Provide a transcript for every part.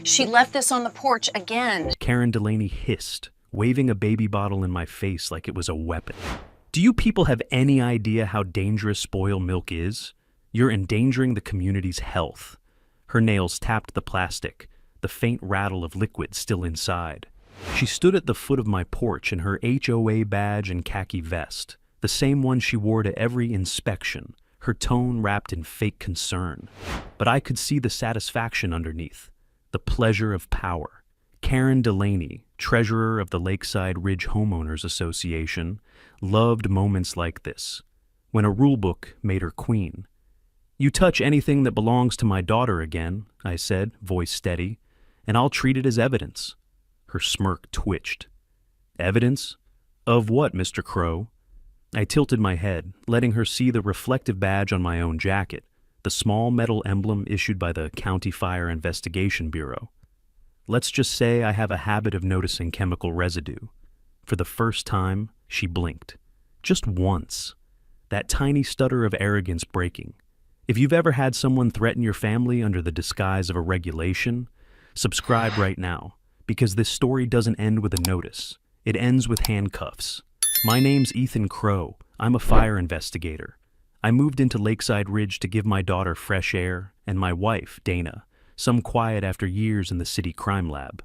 She left this on the porch again. Karen Delaney hissed, waving a baby bottle in my face like it was a weapon. Do you people have any idea how dangerous spoiled milk is? You're endangering the community's health. Her nails tapped the plastic, the faint rattle of liquid still inside. She stood at the foot of my porch in her HOA badge and khaki vest, the same one she wore to every inspection, her tone wrapped in fake concern. But I could see the satisfaction underneath, the pleasure of power. Karen Delaney, treasurer of the Lakeside Ridge Homeowners Association, loved moments like this, when a rulebook made her queen. "You touch anything that belongs to my daughter again," I said, voice steady, "and I'll treat it as evidence." Her smirk twitched. "Evidence? Of what, Mr. Crow?" I tilted my head, letting her see the reflective badge on my own jacket, the small metal emblem issued by the County Fire Investigation Bureau. "Let's just say I have a habit of noticing chemical residue." For the first time, she blinked. Just once. That tiny stutter of arrogance breaking. If you've ever had someone threaten your family under the disguise of a regulation, subscribe right now, because this story doesn't end with a notice. It ends with handcuffs. My name's Ethan Crow. I'm a fire investigator. I moved into Lakeside Ridge to give my daughter fresh air, and my wife, Dana, some quiet after years in the city crime lab.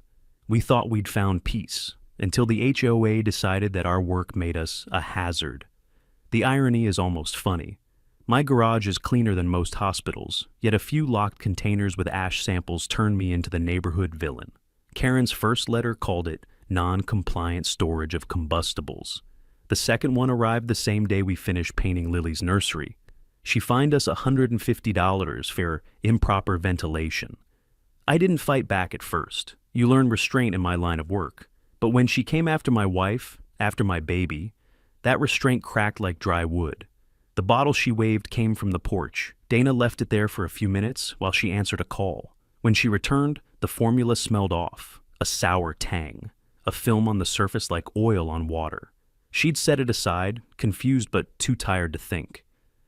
We thought we'd found peace, until the HOA decided that our work made us a hazard. The irony is almost funny. My garage is cleaner than most hospitals, yet a few locked containers with ash samples turned me into the neighborhood villain. Karen's first letter called it non-compliant storage of combustibles. The second one arrived the same day we finished painting Lily's nursery. She fined us $150 for improper ventilation. I didn't fight back at first. You learn restraint in my line of work. But when she came after my wife, after my baby, that restraint cracked like dry wood. The bottle she waved came from the porch. Dana left it there for a few minutes while she answered a call. When she returned, the formula smelled off, a sour tang, a film on the surface like oil on water. She'd set it aside, confused but too tired to think.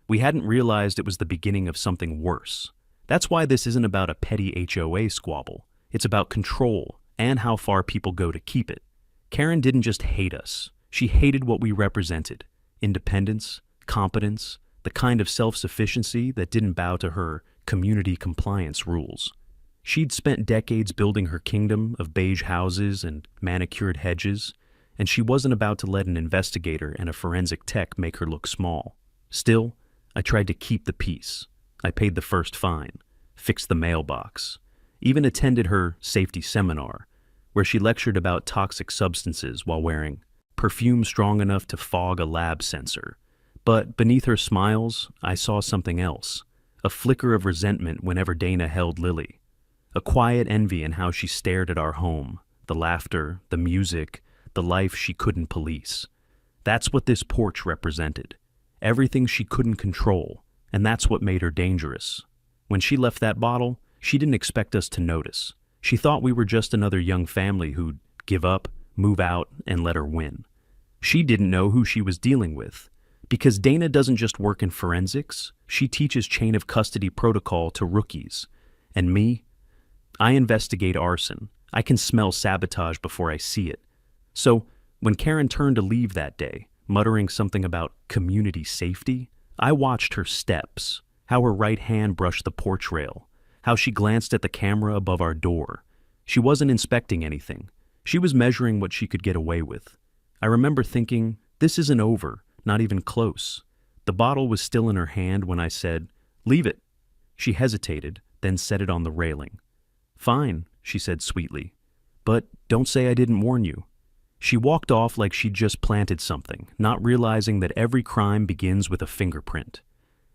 We hadn't realized it was the beginning of something worse. That's why this isn't about a petty HOA squabble. It's about control and how far people go to keep it. Karen didn't just hate us. She hated what we represented: independence, competence, the kind of self-sufficiency that didn't bow to her community compliance rules. She'd spent decades building her kingdom of beige houses and manicured hedges, and she wasn't about to let an investigator and a forensic tech make her look small. Still, I tried to keep the peace. I paid the first fine, fixed the mailbox, even attended her safety seminar, where she lectured about toxic substances while wearing perfume strong enough to fog a lab sensor. But beneath her smiles, I saw something else, a flicker of resentment whenever Dana held Lily, a quiet envy in how she stared at our home, the laughter, the music, the life she couldn't police. That's what this porch represented, everything she couldn't control, and that's what made her dangerous. When she left that bottle, she didn't expect us to notice. She thought we were just another young family who'd give up, move out, and let her win. She didn't know who she was dealing with. Because Dana doesn't just work in forensics, she teaches chain of custody protocol to rookies. And me? I investigate arson. I can smell sabotage before I see it. So, when Karen turned to leave that day, muttering something about community safety, I watched her steps, how her right hand brushed the porch rail, how she glanced at the camera above our door. She wasn't inspecting anything. She was measuring what she could get away with. I remember thinking, this isn't over. Not even close. The bottle was still in her hand when I said, "Leave it." She hesitated, then set it on the railing. "Fine," she said sweetly, "but don't say I didn't warn you." She walked off like she'd just planted something, not realizing that every crime begins with a fingerprint.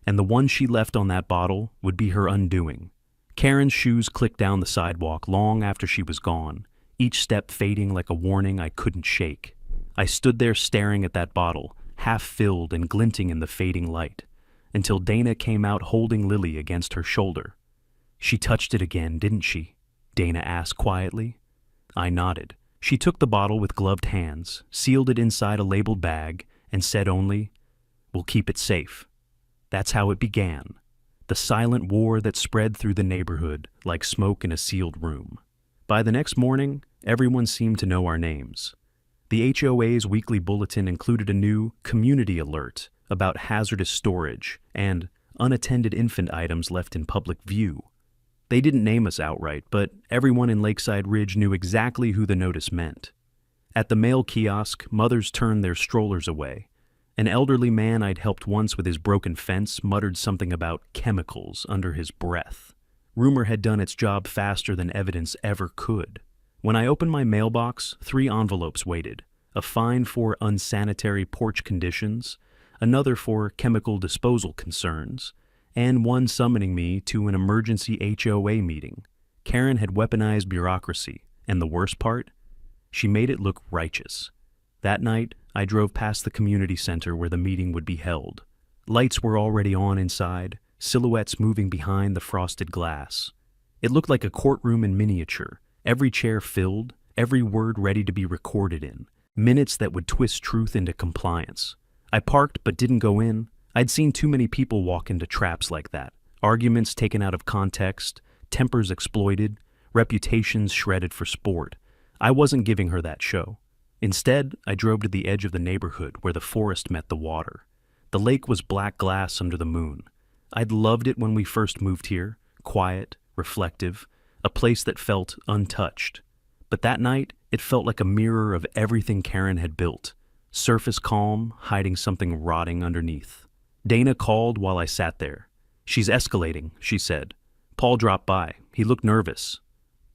And the one she left on that bottle would be her undoing. Karen's shoes clicked down the sidewalk long after she was gone, each step fading like a warning I couldn't shake. I stood there staring at that bottle, half-filled and glinting in the fading light, until Dana came out holding Lily against her shoulder. "She touched it again, didn't she?" Dana asked quietly. I nodded. She took the bottle with gloved hands, sealed it inside a labeled bag, and said only, "We'll keep it safe." That's how it began, the silent war that spread through the neighborhood like smoke in a sealed room. By the next morning, everyone seemed to know our names. The HOA's weekly bulletin included a new community alert about hazardous storage and unattended infant items left in public view. They didn't name us outright, but everyone in Lakeside Ridge knew exactly who the notice meant. At the mail kiosk, mothers turned their strollers away. An elderly man I'd helped once with his broken fence muttered something about chemicals under his breath. Rumor had done its job faster than evidence ever could. When I opened my mailbox, 3 envelopes waited, a fine for unsanitary porch conditions, another for chemical disposal concerns, and one summoning me to an emergency HOA meeting. Karen had weaponized bureaucracy, and the worst part? She made it look righteous. That night, I drove past the community center where the meeting would be held. Lights were already on inside, silhouettes moving behind the frosted glass. It looked like a courtroom in miniature, every chair filled, every word ready to be recorded in, minutes that would twist truth into compliance. I parked but didn't go in. I'd seen too many people walk into traps like that. Arguments taken out of context, tempers exploited, reputations shredded for sport. I wasn't giving her that show. Instead, I drove to the edge of the neighborhood where the forest met the water. The lake was black glass under the moon. I'd loved it when we first moved here, quiet, reflective, a place that felt untouched. But that night, it felt like a mirror of everything Karen had built. Surface calm, hiding something rotting underneath. Dana called while I sat there. "She's escalating," she said. Paul dropped by. He looked nervous.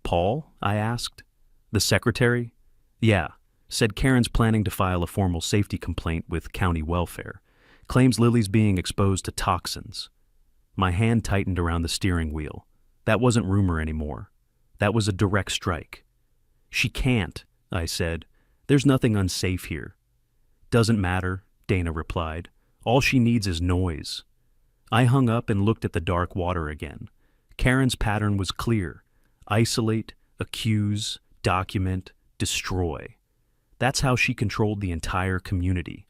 "Paul?" I asked. "The secretary?" "Yeah," said Karen's planning to file a formal safety complaint with county welfare. Claims Lily's being exposed to toxins. My hand tightened around the steering wheel. That wasn't rumor anymore. That was a direct strike. "She can't," I said. "There's nothing unsafe here." "Doesn't matter," Dana replied. "All she needs is noise." I hung up and looked at the dark water again. Karen's pattern was clear. Isolate, accuse, document, destroy. That's how she controlled the entire community.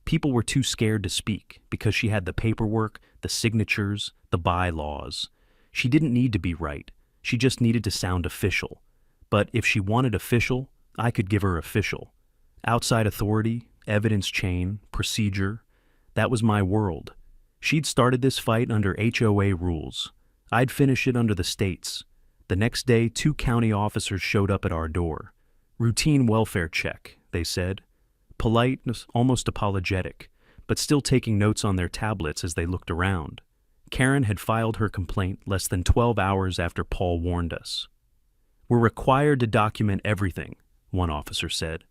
People were too scared to speak because she had the paperwork, the signatures, the bylaws. She didn't need to be right. She just needed to sound official. But if she wanted official, I could give her official. Outside authority, evidence chain, procedure. That was my world. She'd started this fight under HOA rules. I'd finish it under the state's. The next day, 2 county officers showed up at our door. "Routine welfare check," they said. Polite, almost apologetic, but still taking notes on their tablets as they looked around. Karen had filed her complaint less than 12 hours after Paul warned us. "We're required to document everything," one officer said.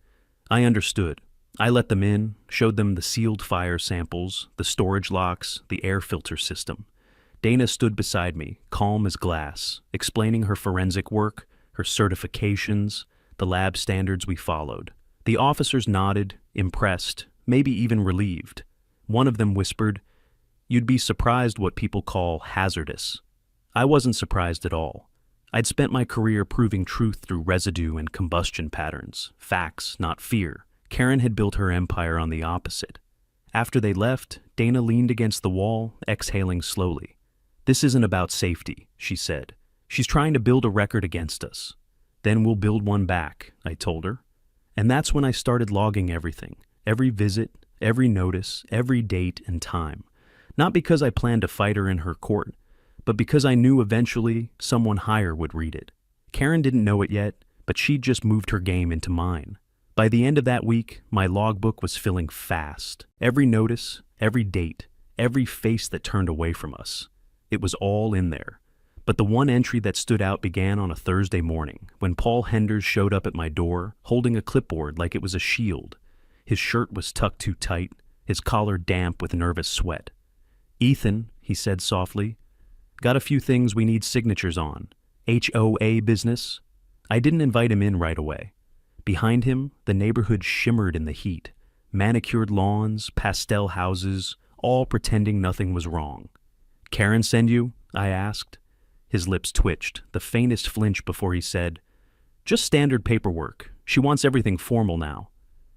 I understood. I let them in, showed them the sealed fire samples, the storage locks, the air filter system. Dana stood beside me, calm as glass, explaining her forensic work, her certifications, the lab standards we followed. The officers nodded, impressed, maybe even relieved. One of them whispered, "You'd be surprised what people call hazardous." I wasn't surprised at all. I'd spent my career proving truth through residue and combustion patterns, facts, not fear. Karen had built her empire on the opposite. After they left, Dana leaned against the wall, exhaling slowly. "This isn't about safety," she said. "She's trying to build a record against us. Then we'll build one back," I told her. And that's when I started logging everything, every visit, every notice, every date and time. Not because I planned to fight her in her court, but because I knew eventually someone higher would read it. Karen didn't know it yet, but she'd just moved her game into mine. By the end of that week, my logbook was filling fast. Every notice, every date, every face that turned away from us. It was all in there. But the one entry that stood out began on a Thursday morning, when Paul Henders showed up at my door, holding a clipboard like it was a shield. His shirt was tucked too tight, his collar damp with nervous sweat. "Ethan," he said softly, "got a few things we need signatures on. HOA business." I didn't invite him in right away. Behind him, the neighborhood shimmered in the heat. Manicured lawns, pastel houses, all pretending nothing was wrong. "Karen send you?" I asked. His lips twitched, the faintest flinch before he said, "Just standard paperwork. She wants everything formal now."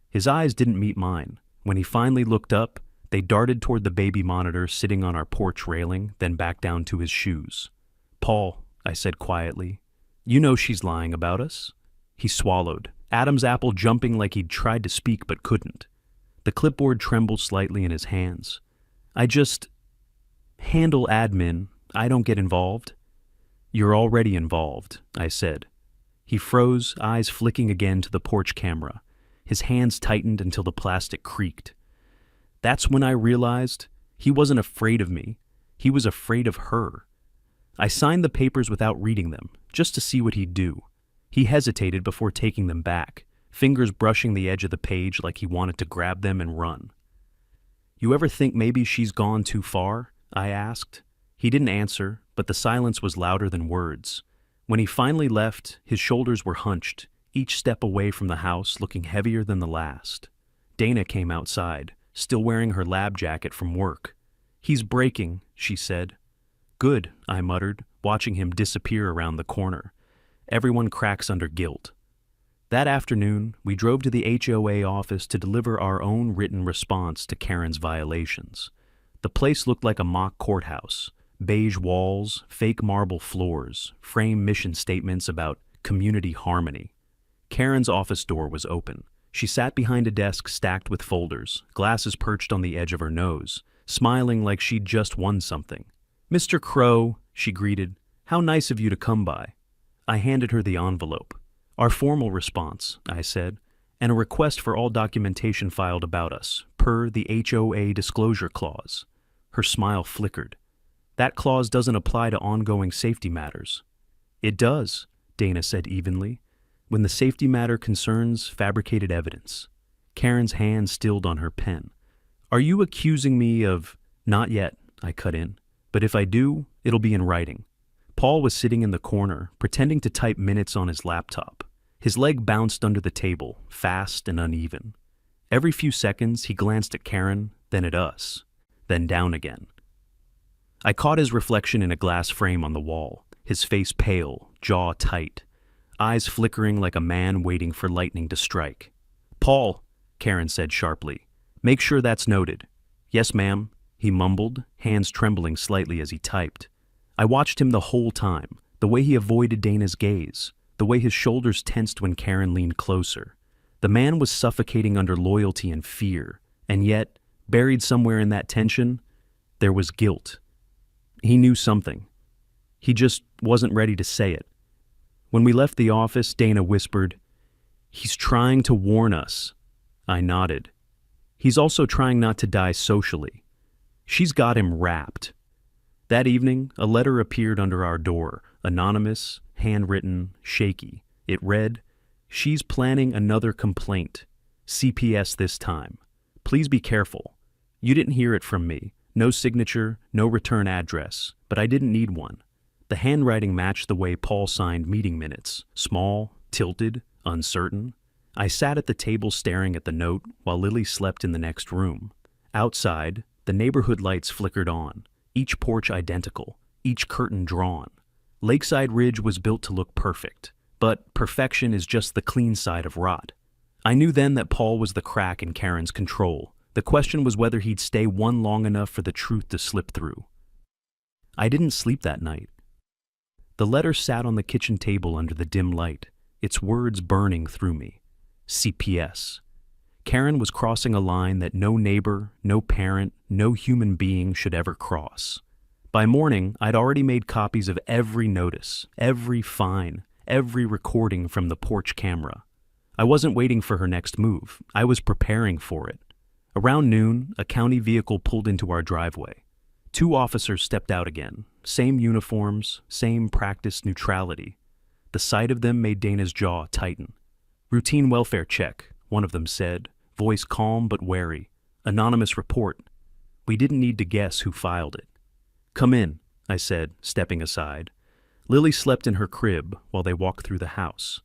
His eyes didn't meet mine. When he finally looked up, they darted toward the baby monitor sitting on our porch railing, then back down to his shoes. "Paul," I said quietly, You know she's lying about us. He swallowed, Adam's apple jumping like he'd tried to speak but couldn't. The clipboard trembled slightly in his hands. I just handle admin. I don't get involved. You're already involved, I said. He froze, eyes flicking again to the porch camera. His hands tightened until the plastic creaked. That's when I realized he wasn't afraid of me. He was afraid of her. I signed the papers without reading them, just to see what he'd do. He hesitated before taking them back, fingers brushing the edge of the page like he wanted to grab them and run. You ever think maybe she's gone too far? I asked. He didn't answer, but the silence was louder than words. When he finally left, his shoulders were hunched, each step away from the house looking heavier than the last. Dana came outside, still wearing her lab jacket from work. He's breaking, she said. Good, I muttered, watching him disappear around the corner. Everyone cracks under guilt. That afternoon, we drove to the HOA office to deliver our own written response to Karen's violations. The place looked like a mock courthouse. Beige walls, fake marble floors, framed mission statements about community harmony. Karen's office door was open. She sat behind a desk stacked with folders, glasses perched on the edge of her nose, smiling like she'd just won something. Mr. Crow, she greeted, how nice of you to come by. I handed her the envelope. Our formal response, I said, and a request for all documentation filed about us, per the HOA disclosure clause. Her smile flickered. That clause doesn't apply to ongoing safety matters. It does, Dana said evenly, when the safety matter concerns fabricated evidence. Karen's hand stilled on her pen. Are you accusing me of— Not yet, I cut in, but if I do, it'll be in writing. Paul was sitting in the corner, pretending to type minutes on his laptop. His leg bounced under the table, fast and uneven. Every few seconds, he glanced at Karen, then at us, then down again. I caught his reflection in a glass frame on the wall, his face pale, jaw tight, eyes flickering like a man waiting for lightning to strike. Paul, Karen said sharply, make sure that's noted. Yes, ma'am, he mumbled, hands trembling slightly as he typed. I watched him the whole time, the way he avoided Dana's gaze, the way his shoulders tensed when Karen leaned closer. The man was suffocating under loyalty and fear, and yet, buried somewhere in that tension, there was guilt. He knew something. He just wasn't ready to say it. When we left the office, Dana whispered, "He's trying to warn us." I nodded. He's also trying not to die socially. She's got him wrapped. That evening, a letter appeared under our door, anonymous, handwritten, shaky. It read, "She's planning another complaint. CPS this time. Please be careful. You didn't hear it from me. No signature, no return address, but I didn't need one." The handwriting matched the way Paul signed meeting minutes, small, tilted, uncertain. I sat at the table staring at the note while Lily slept in the next room. Outside, the neighborhood lights flickered on, each porch identical, each curtain drawn. Lakeside Ridge was built to look perfect, but perfection is just the clean side of rot. I knew then that Paul was the crack in Karen's control. The question was whether he'd stay one long enough for the truth to slip through. I didn't sleep that night. The letter sat on the kitchen table under the dim light, its words burning through me. CPS. Karen was crossing a line that no neighbor, no parent, no human being should ever cross. By morning, I'd already made copies of every notice, every fine, every recording from the porch camera. I wasn't waiting for her next move. I was preparing for it. Around noon, a county vehicle pulled into our driveway. 2 officers stepped out again, same uniforms, same practiced neutrality. The sight of them made Dana's jaw tighten. "Routine welfare check," one of them said, voice calm but wary. "Anonymous report." We didn't need to guess who filed it. "Come in," I said, stepping aside. Lily slept in her crib while they walked through the house.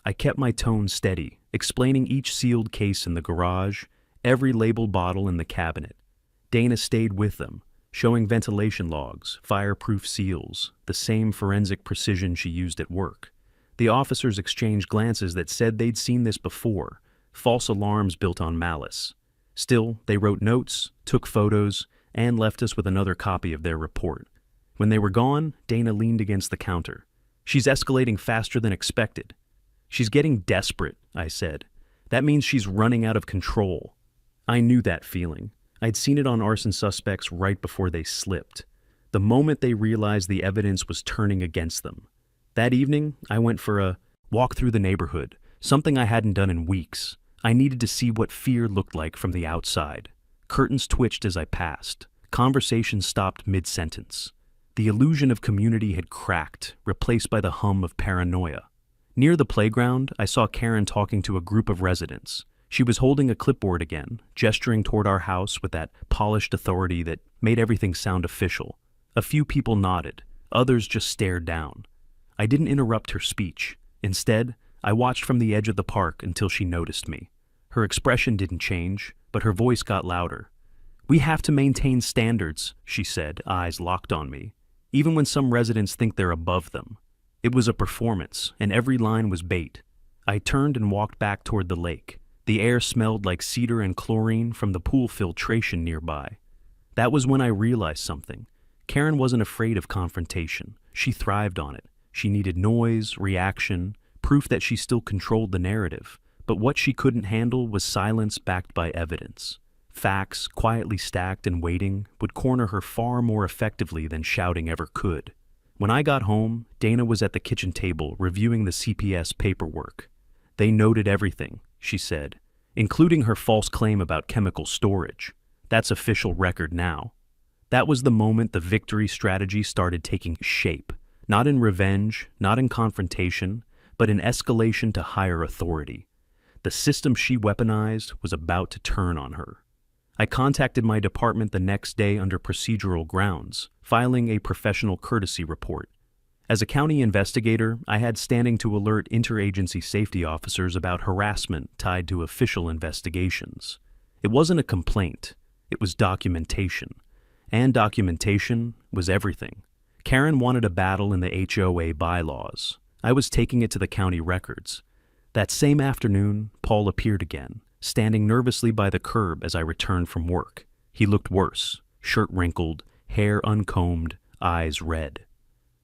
I kept my tone steady, explaining each sealed case in the garage, every labeled bottle in the cabinet. Dana stayed with them, showing ventilation logs, fireproof seals, the same forensic precision she used at work. The officers exchanged glances that said they'd seen this before, false alarms built on malice. Still, they wrote notes, took photos, and left us with another copy of their report. When they were gone, Dana leaned against the counter. She's escalating faster than expected. She's getting desperate, I said. That means she's running out of control. I knew that feeling. I'd seen it on arson suspects right before they slipped. The moment they realized the evidence was turning against them. That evening, I went for a walk through the neighborhood, something I hadn't done in weeks. I needed to see what fear looked like from the outside. Curtains twitched as I passed. Conversation stopped mid-sentence. The illusion of community had cracked, replaced by the hum of paranoia. Near the playground, I saw Karen talking to a group of residents. She was holding a clipboard again, gesturing toward our house with that polished authority that made everything sound official. A few people nodded, others just stared down. I didn't interrupt her speech. Instead, I watched from the edge of the park until she noticed me. Her expression didn't change, but her voice got louder. "We have to maintain standards," she said, eyes locked on me, "even when some residents think they're above them." It was a performance, and every line was bait. I turned and walked back toward the lake. The air smelled like cedar and chlorine from the pool filtration nearby. That was when I realized something. Karen wasn't afraid of confrontation. She thrived on it. She needed noise, reaction, proof that she still controlled the narrative. But what she couldn't handle was silence backed by evidence. Facts, quietly stacked and waiting, would corner her far more effectively than shouting ever could. When I got home, Dana was at the kitchen table reviewing the CPS paperwork. "They noted everything," she said, "including her false claim about chemical storage. That's official record now." That was the moment the victory strategy started taking shape, not in revenge, not in confrontation, but in escalation to higher authority. The system she weaponized was about to turn on her. I contacted my department the next day under procedural grounds, filing a professional courtesy report. As a county investigator, I had standing to alert interagency safety officers about harassment tied to official investigations. It wasn't a complaint, it was documentation. And documentation was everything. Karen wanted a battle in the HOA bylaws. I was taking it to the county records. That same afternoon, Paul appeared again, standing nervously by the curb as I returned from work. He looked worse, shirt wrinkled, hair uncombed, eyes red.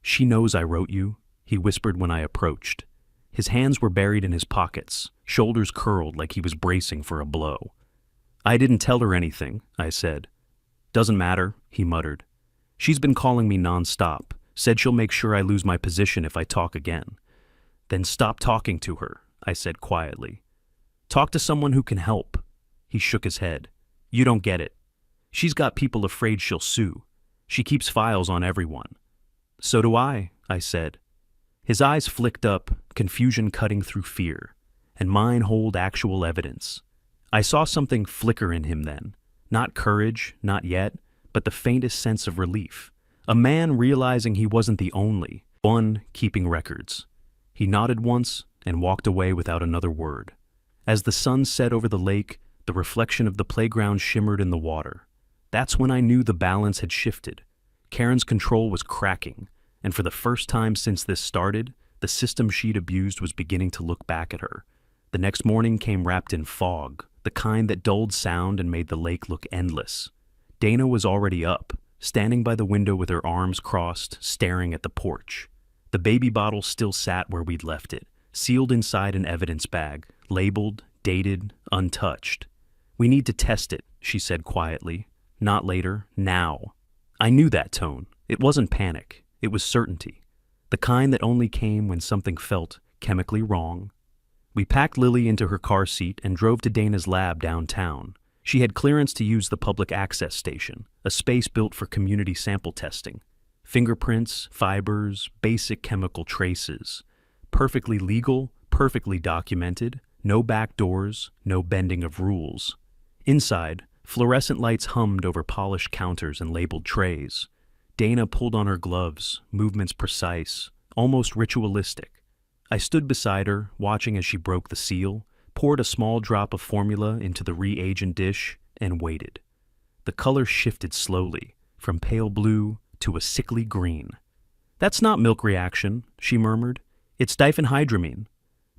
"She knows I wrote you," he whispered when I approached. His hands were buried in his pockets, shoulders curled like he was bracing for a blow. "I didn't tell her anything," I said. "Doesn't matter," he muttered. "She's been calling me nonstop, said she'll make sure I lose my position if I talk again." "Then stop talking to her," I said quietly. "Talk to someone who can help." He shook his head. "You don't get it. She's got people afraid she'll sue. She keeps files on everyone." "So do I," said. His eyes flicked up, confusion cutting through fear, and mine hold actual evidence. I saw something flicker in him then. Not courage, not yet, but the faintest sense of relief. A man realizing he wasn't the only one keeping records. He nodded once and walked away without another word. As the sun set over the lake, the reflection of the playground shimmered in the water. That's when I knew the balance had shifted. Karen's control was cracking, and for the first time since this started, the system she'd abused was beginning to look back at her. The next morning came wrapped in fog, the kind that dulled sound and made the lake look endless. Dana was already up, standing by the window with her arms crossed, staring at the porch. The baby bottle still sat where we'd left it, sealed inside an evidence bag, labeled, dated, untouched. "We need to test it," she said quietly. "Not later, now." I knew that tone. It wasn't panic. It was certainty. The kind that only came when something felt chemically wrong. We packed Lily into her car seat and drove to Dana's lab downtown. She had clearance to use the public access station, a space built for community sample testing. Fingerprints, fibers, basic chemical traces. Perfectly legal, perfectly documented, no back doors, no bending of rules. Inside, fluorescent lights hummed over polished counters and labeled trays. Dana pulled on her gloves, movements precise, almost ritualistic. I stood beside her, watching as she broke the seal, poured a small drop of formula into the reagent dish, and waited. The color shifted slowly, from pale blue to a sickly green. "That's not milk reaction," she murmured. "It's diphenhydramine."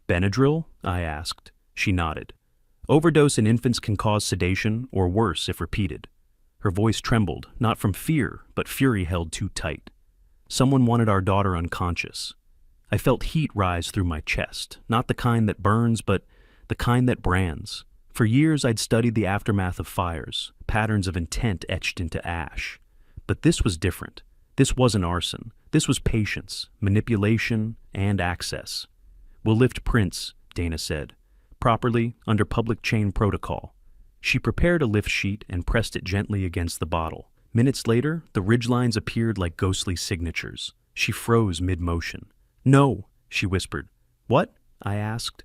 "Benadryl?" I asked. She nodded. "Overdose in infants can cause sedation, or worse if repeated." Her voice trembled, not from fear, but fury held too tight. "Someone wanted our daughter unconscious." I felt heat rise through my chest, not the kind that burns, but the kind that brands. For years, I'd studied the aftermath of fires, patterns of intent etched into ash. But this was different. This wasn't arson. This was patience, manipulation, and access. "We'll lift prints," Dana said, "properly under public chain protocol." She prepared a lift sheet and pressed it gently against the bottle. Minutes later, the ridgelines appeared like ghostly signatures. She froze mid-motion. "No," she whispered. "What?" I asked.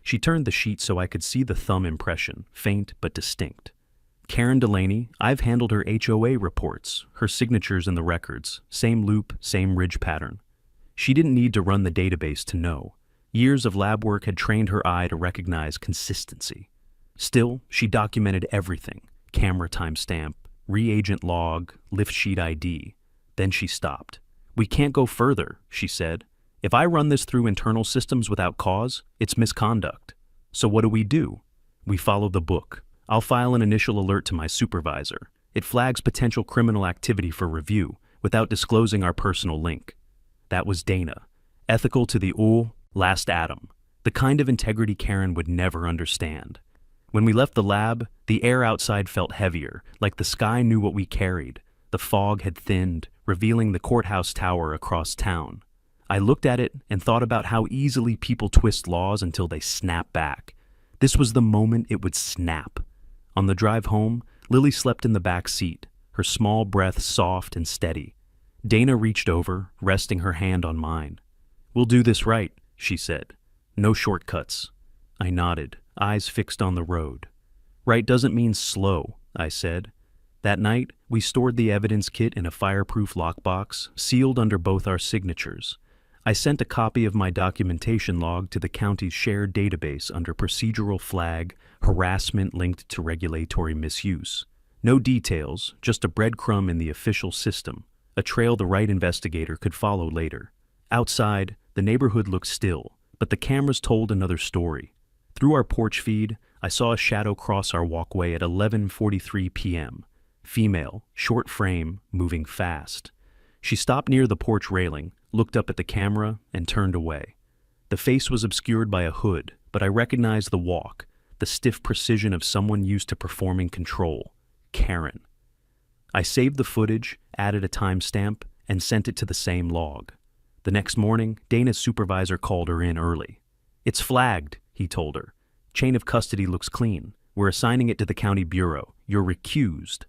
She turned the sheet so I could see the thumb impression, faint but distinct. "Karen Delaney, I've handled her HOA reports, her signatures in the records, same loop, same ridge pattern." She didn't need to run the database to know. Years of lab work had trained her eye to recognize consistency. Still, she documented everything: camera timestamp, reagent log, lift sheet ID. Then she stopped. "We can't go further," she said. "If I run this through internal systems without cause, it's misconduct. So what do? We follow the book. I'll file an initial alert to my supervisor. It flags potential criminal activity for review without disclosing our personal link." That was Dana. Ethical to the last atom. The kind of integrity Karen would never understand. When we left the lab, the air outside felt heavier, like the sky knew what we carried. The fog had thinned, revealing the courthouse tower across town. I looked at it and thought about how easily people twist laws until they snap back. This was the moment it would snap. On the drive home, Lily slept in the back seat, her small breath soft and steady. Dana reached over, resting her hand on mine. "We'll do this right," she said. "No shortcuts." I nodded, eyes fixed on the road. "Right doesn't mean slow," I said. That night, we stored the evidence kit in a fireproof lockbox, sealed under both our signatures. I sent a copy of my documentation log to the county's shared database under procedural flag, harassment linked to regulatory misuse. No details, just a breadcrumb in the official system, a trail the right investigator could follow later. Outside, the neighborhood looked still, but the cameras told another story. Through our porch feed, I saw a shadow cross our walkway at 11:43 p.m. Female, short frame, moving fast. She stopped near the porch railing, looked up at the camera, and turned away. The face was obscured by a hood, but I recognized the walk, the stiff precision of someone used to performing control. Karen. I saved the footage, added a timestamp, and sent it to the same log. The next morning, Dana's supervisor called her in early. "It's flagged," he told her. "Chain of custody looks clean. We're assigning it to the county bureau. You're recused."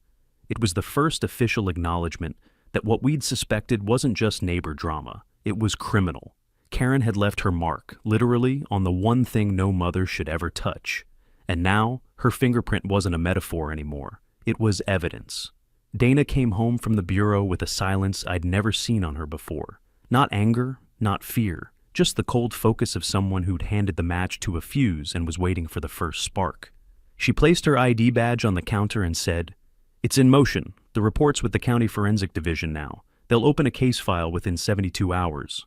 It was the first official acknowledgement that what we'd suspected wasn't just neighbor drama, it was criminal. Karen had left her mark, literally, on the one thing no mother should ever touch. And now, her fingerprint wasn't a metaphor anymore. It was evidence. Dana came home from the bureau with a silence I'd never seen on her before. Not anger, not fear, just the cold focus of someone who'd handed the match to a fuse and was waiting for the first spark. She placed her ID badge on the counter and said, "It's in motion. The report's with the County Forensic Division now. They'll open a case file within 72 hours.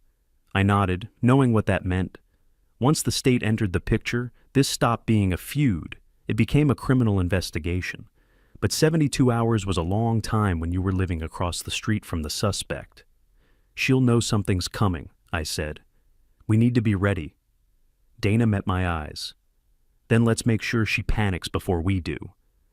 I nodded, knowing what that meant. Once the state entered the picture, this stopped being a feud. It became a criminal investigation. But 72 hours was a long time when you were living across the street from the suspect. "She'll know something's coming," I said. "We need to be ready." Dana met my eyes. "Then let's make sure she panics before we do."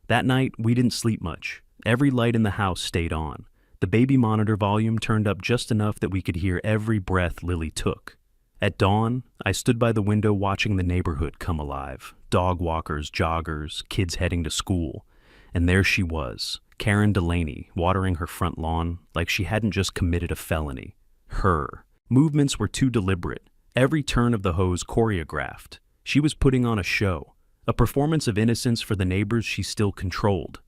That night, we didn't sleep much. Every light in the house stayed on. The baby monitor volume turned up just enough that we could hear every breath Lily took. At dawn, I stood by the window watching the neighborhood come alive. Dog walkers, joggers, kids heading to school. And there she was, Karen Delaney, watering her front lawn like she hadn't just committed a felony. Her movements were too deliberate. Every turn of the hose choreographed. She was putting on a show, a performance of innocence for the neighbors she still controlled.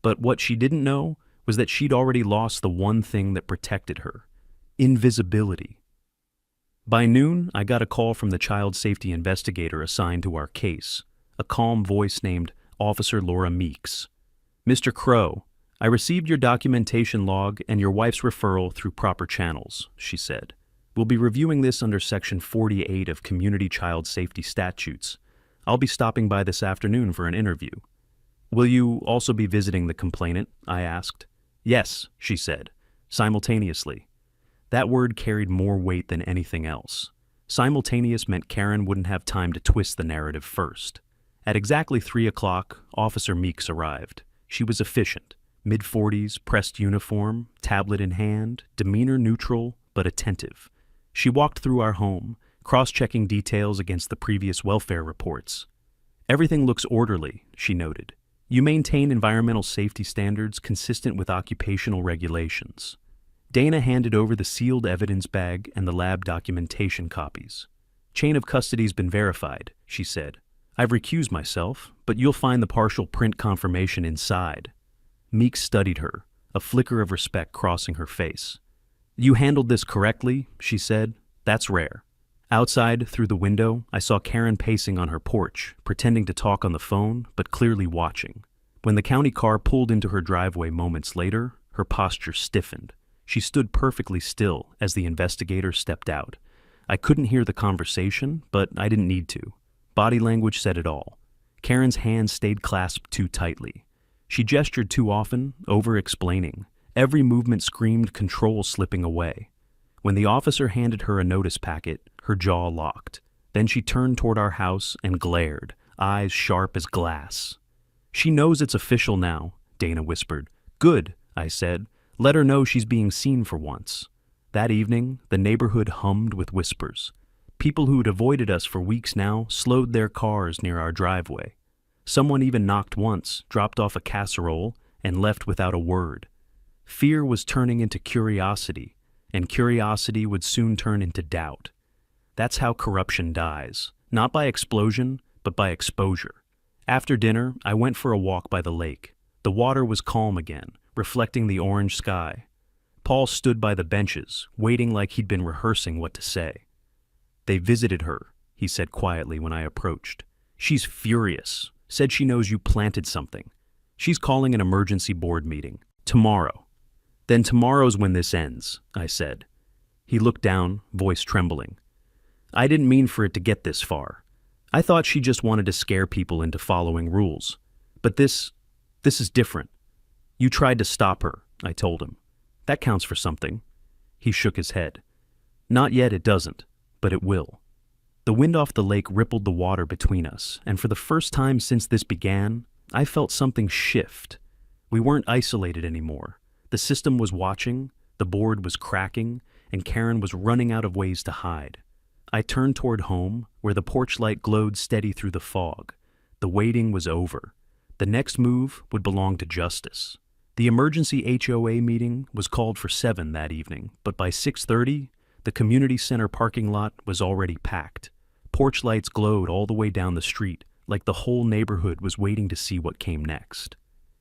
But what she didn't know was that she'd already lost the one thing that protected her: invisibility. By noon, I got a call from the child safety investigator assigned to our case, a calm voice named Officer Laura Meeks. "Mr. Crow, I received your documentation log and your wife's referral through proper channels," she said. "We'll be reviewing this under Section 48 of Community Child Safety Statutes. I'll be stopping by this afternoon for an interview." "Will you also be visiting the complainant?" I asked. "Yes," she said, simultaneously. That word carried more weight than anything else. Simultaneous meant Karen wouldn't have time to twist the narrative first. At exactly 3 o'clock, Officer Meeks arrived. She was efficient. Mid-40s, pressed uniform, tablet in hand, demeanor neutral but attentive. She walked through our home, cross-checking details against the previous welfare reports. "Everything looks orderly," she noted. "You maintain environmental safety standards consistent with occupational regulations." Dana handed over the sealed evidence bag and the lab documentation copies. "Chain of custody's been verified," she said. "I've recused myself, but you'll find the partial print confirmation inside." Meeks studied her, a flicker of respect crossing her face. "You handled this correctly," she said. "That's rare." Outside, through the window, I saw Karen pacing on her porch, pretending to talk on the phone, but clearly watching. When the county car pulled into her driveway moments later, her posture stiffened. She stood perfectly still as the investigator stepped out. I couldn't hear the conversation, but I didn't need to. Body language said it all. Karen's hands stayed clasped too tightly. She gestured too often, over-explaining. Every movement screamed control slipping away. When the officer handed her a notice packet, her jaw locked. Then she turned toward our house and glared, eyes sharp as glass. "She knows it's official now," Dana whispered. "Good," I said. "Let her know she's being seen for once." That evening, the neighborhood hummed with whispers. People who'd avoided us for weeks now slowed their cars near our driveway. Someone even knocked once, dropped off a casserole, and left without a word. Fear was turning into curiosity, and curiosity would soon turn into doubt. That's how corruption dies, not by explosion, but by exposure. After dinner, I went for a walk by the lake. The water was calm again, reflecting the orange sky. Paul stood by the benches, waiting like he'd been rehearsing what to say. "They visited her," he said quietly when I approached. "She's furious, said she knows you planted something. She's calling an emergency board meeting. Tomorrow." "Then tomorrow's when this ends," I said. He looked down, voice trembling. "I didn't mean for it to get this far. I thought she just wanted to scare people into following rules. But this is different. You tried to stop her," I told him. "That counts for something." He shook his head. "Not yet, it doesn't, but it will." The wind off the lake rippled the water between us, and for the first time since this began, I felt something shift. We weren't isolated anymore. The system was watching, the board was cracking, and Karen was running out of ways to hide. I turned toward home, where the porch light glowed steady through the fog. The waiting was over. The next move would belong to justice. The emergency HOA meeting was called for 7 that evening, but by 6:30, the community center parking lot was already packed. Porch lights glowed all the way down the street, like the whole neighborhood was waiting to see what came next.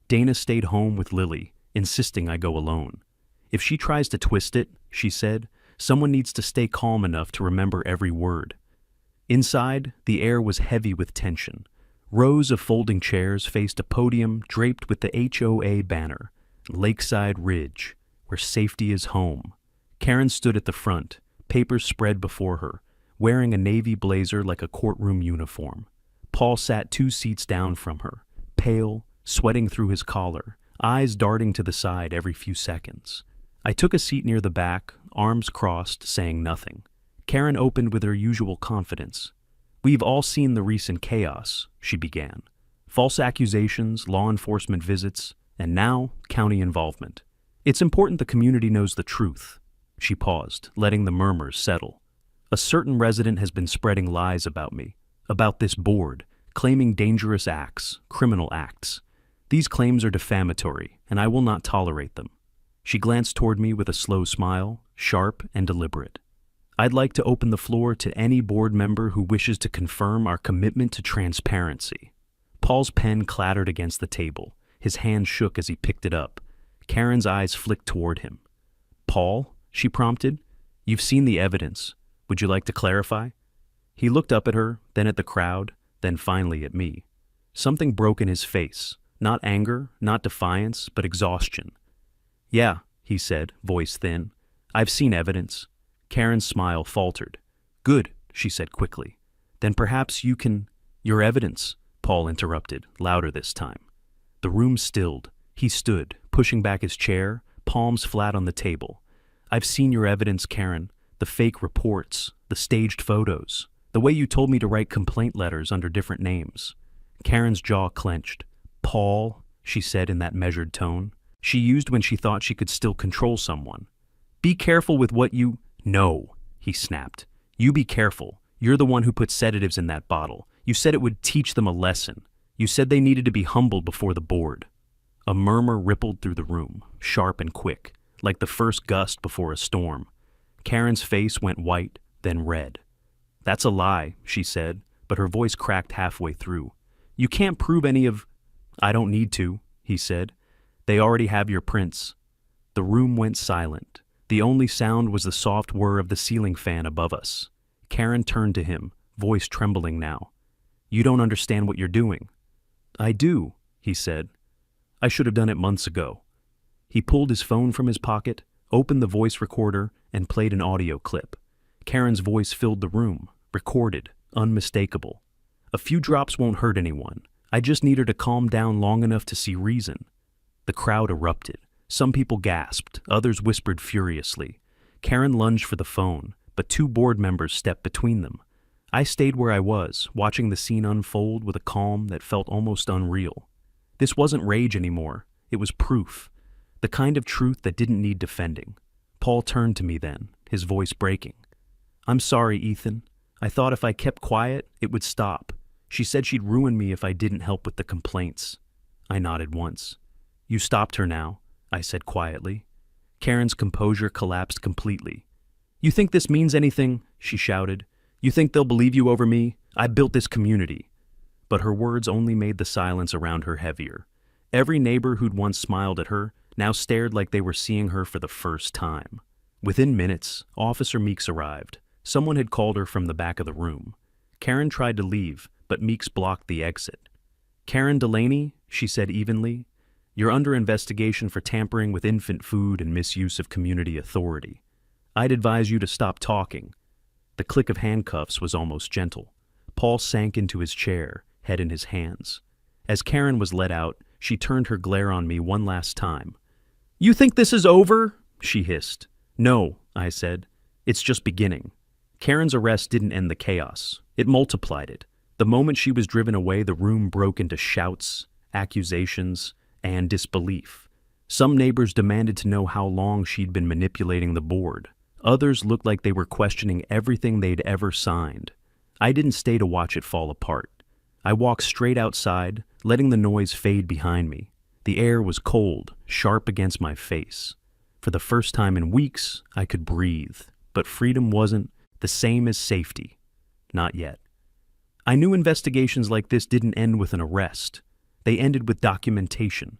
Dana stayed home with Lily, insisting I go alone. "If she tries to twist it," she said, "someone needs to stay calm enough to remember every word." Inside, the air was heavy with tension. Rows of folding chairs faced a podium draped with the HOA banner, Lakeside Ridge, where safety is home. Karen stood at the front, papers spread before her, wearing a navy blazer like a courtroom uniform. Paul sat 2 seats down from her, pale, sweating through his collar, eyes darting to the side every few seconds. I took a seat near the back, arms crossed, saying nothing. Karen opened with her usual confidence. "We've all seen the recent chaos," she began. "False accusations, law enforcement visits, and now county involvement. It's important the community knows the truth." She paused, letting the murmurs settle. "A certain resident has been spreading lies about me, about this board, claiming dangerous acts, criminal acts. These claims are defamatory, and I will not tolerate them." She glanced toward me with a slow smile, sharp and deliberate. "I'd like to open the floor to any board member who wishes to confirm our commitment to transparency." Paul's pen clattered against the table. His hand shook as he picked it up. Karen's eyes flicked toward him. "Paul," she prompted, "you've seen the evidence. Would you like to clarify?" He looked up at her, then at the crowd, then finally at me. Something broke in his face. Not anger, not defiance, but exhaustion. "Yeah," he said, voice thin. "I've seen evidence." Karen's smile faltered. "Good," she said quickly. "Then perhaps you can—" "Your evidence," Paul interrupted, louder this time. The room stilled. He stood, pushing back his chair, palms flat on the table. "I've seen your evidence, Karen, The fake reports, the staged photos, the way you told me to write complaint letters under different names. Karen's jaw clenched. Paul, she said in that measured tone. She used when she thought she could still control someone. Be careful with what you— No, he snapped. You be careful. You're the one who put sedatives in that bottle. You said it would teach them a lesson. You said they needed to be humbled before the board. A murmur rippled through the room, sharp and quick, like the first gust before a storm. Karen's face went white, then red. That's a lie, she said, but her voice cracked halfway through. You can't prove any of— I don't need to, he said. They already have your prints. The room went silent. The only sound was the soft whir of the ceiling fan above us. Karen turned to him, voice trembling now. You don't understand what you're doing. I do, he said. I should have done it months ago. He pulled his phone from his pocket, opened the voice recorder, and played an audio clip. Karen's voice filled the room, recorded, unmistakable. A few drops won't hurt anyone. I just need her to calm down long enough to see reason. The crowd erupted. Some people gasped, others whispered furiously. Karen lunged for the phone, but two board members stepped between them. I stayed where I was, watching the scene unfold with a calm that felt almost unreal. This wasn't rage anymore. It was proof. The kind of truth that didn't need defending. Paul turned to me then, his voice breaking. I'm sorry, Ethan. I thought if I kept quiet, it would stop. She said she'd ruin me if I didn't help with the complaints. I nodded once. You stopped her now, I said quietly. Karen's composure collapsed completely. You think this means anything? She shouted. You think they'll believe you over me? I built this community. But her words only made the silence around her heavier. Every neighbor who'd once smiled at her now stared like they were seeing her for the first time. Within minutes, Officer Meeks arrived. Someone had called her from the back of the room. Karen tried to leave, but Meeks blocked the exit. Karen Delaney, she said evenly, you're under investigation for tampering with infant food and misuse of community authority. I'd advise you to stop talking. The click of handcuffs was almost gentle. Paul sank into his chair, head in his hands. As Karen was let out, she turned her glare on me one last time. You think this is over? She hissed. No, I said. It's just beginning. Karen's arrest didn't end the chaos. It multiplied it. The moment she was driven away, the room broke into shouts, accusations, and disbelief. Some neighbors demanded to know how long she'd been manipulating the board. Others looked like they were questioning everything they'd ever signed. I didn't stay to watch it fall apart. I walked straight outside, letting the noise fade behind me. The air was cold, sharp against my face. For the first time in weeks, I could breathe, but freedom wasn't the same as safety. Not yet. I knew investigations like this didn't end with an arrest. They ended with documentation.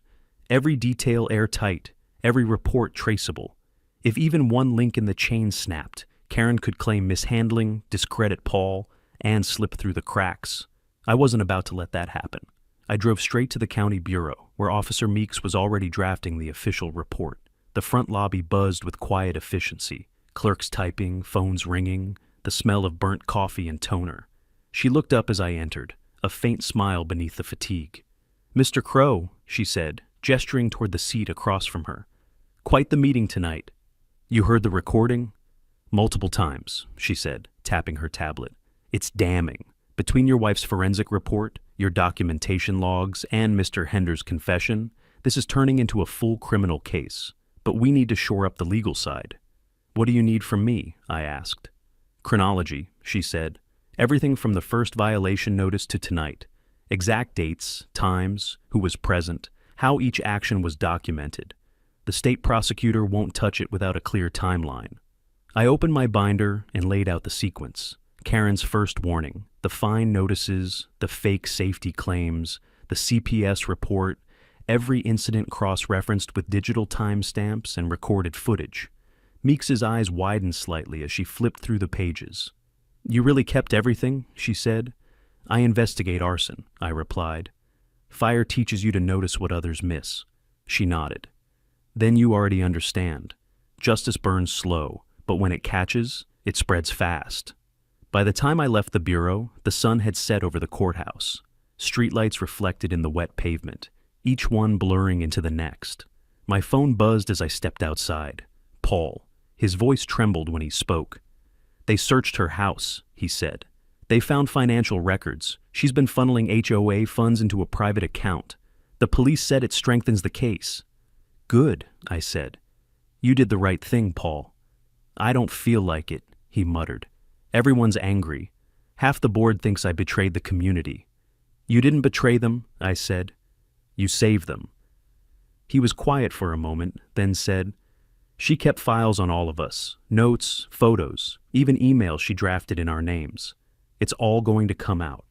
Every detail airtight, every report traceable. If even one link in the chain snapped, Karen could claim mishandling, discredit Paul, and slip through the cracks. I wasn't about to let that happen. I drove straight to the county bureau, where Officer Meeks was already drafting the official report. The front lobby buzzed with quiet efficiency. Clerks typing, phones ringing, the smell of burnt coffee and toner. She looked up as I entered, a faint smile beneath the fatigue. Mr. Crow, she said, gesturing toward the seat across from her. Quite the meeting tonight. You heard the recording? Multiple times, she said, tapping her tablet. It's damning. Between your wife's forensic report, your documentation logs, and Mr. Hender's confession, this is turning into a full criminal case. But we need to shore up the legal side. What do you need from me? I asked. Chronology, she said. Everything from the first violation notice to tonight. Exact dates, times, who was present, how each action was documented. The state prosecutor won't touch it without a clear timeline. I opened my binder and laid out the sequence. Karen's first warning, the fine notices, the fake safety claims, the CPS report, every incident cross-referenced with digital timestamps and recorded footage. Meeks's eyes widened slightly as she flipped through the pages. You really kept everything? She said. I investigate arson, I replied. Fire teaches you to notice what others miss. She nodded. Then you already understand. Justice burns slow, but when it catches, it spreads fast. By the time I left the bureau, the sun had set over the courthouse. Streetlights reflected in the wet pavement, each one blurring into the next. My phone buzzed as I stepped outside. Paul. His voice trembled when he spoke. They searched her house, he said. They found financial records. She's been funneling HOA funds into a private account. The police said it strengthens the case. Good, I said. You did the right thing, Paul. I don't feel like it, he muttered. Everyone's angry. Half the board thinks I betrayed the community. You didn't betray them, I said. You saved them. He was quiet for a moment, then said, she kept files on all of us, notes, photos, even emails she drafted in our names. It's all going to come out.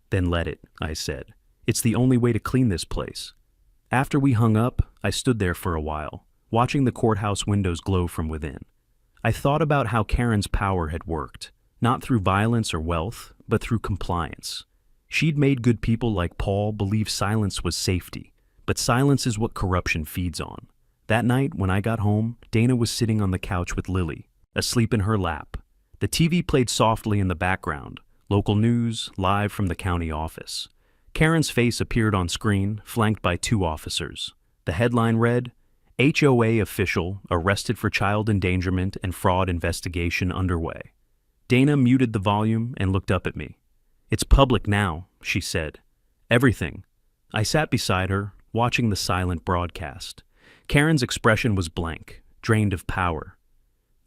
Then let it, I said. It's the only way to clean this place. After we hung up, I stood there for a while, watching the courthouse windows glow from within. I thought about how Karen's power had worked, not through violence or wealth, but through compliance. She'd made good people like Paul believe silence was safety, but silence is what corruption feeds on. That night, when I got home, Dana was sitting on the couch with Lily, asleep in her lap. The TV played softly in the background, local news, live from the county office. Karen's face appeared on screen, flanked by 2 officers. The headline read, HOA official arrested for child endangerment and fraud investigation underway. Dana muted the volume and looked up at me. It's public now, she said. Everything. I sat beside her, watching the silent broadcast. Karen's expression was blank, drained of power.